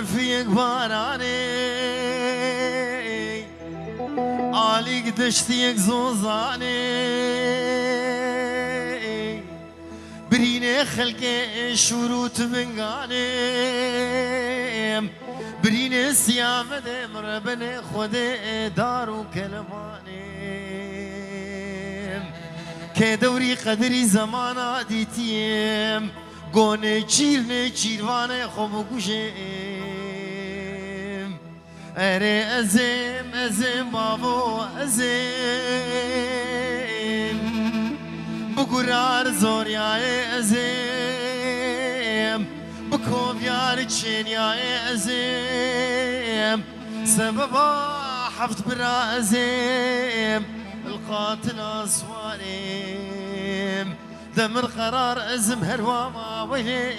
فيك باراني عليك دشتيك زوزاني بريني خلقي شروط بنغاني بريني سيام دمر بني خودي دارو كلماني كدوري قدري زمانا ديتيم قوني چير واني خوب كوشيم اري ازم بابو ازم بقرار زور يا ازم بكوب يار تشين يا ازم سببا حفظ برا ازم القاتل أصوانيم دمر قرار أزم هرواما ويلي